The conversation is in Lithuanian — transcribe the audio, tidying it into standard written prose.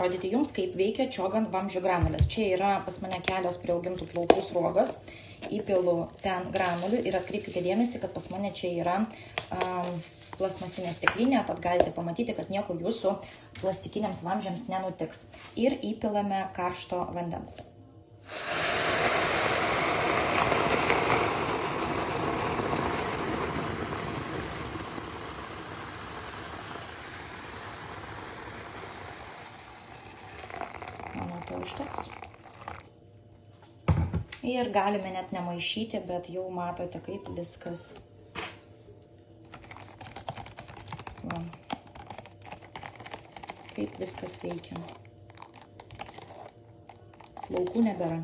parodyti jums, kaip veikia čiogant vamzdžių granulės. Čia yra pas mane kelios priaugintų plaukų sruogos. Įpilu ten granulių ir atkreipkite dėmesį, kad pas mane čia yra plasmasinė stiklinė, tad galite pamatyti, kad nieko jūsų plastikiniams vamzdžiams nenutiks. Ir įpilame karšto vandens. Manau, to užteks. Ir galime net nemaišyti, bet jau matote, kaip viskas veikia. Plaukų nebėra.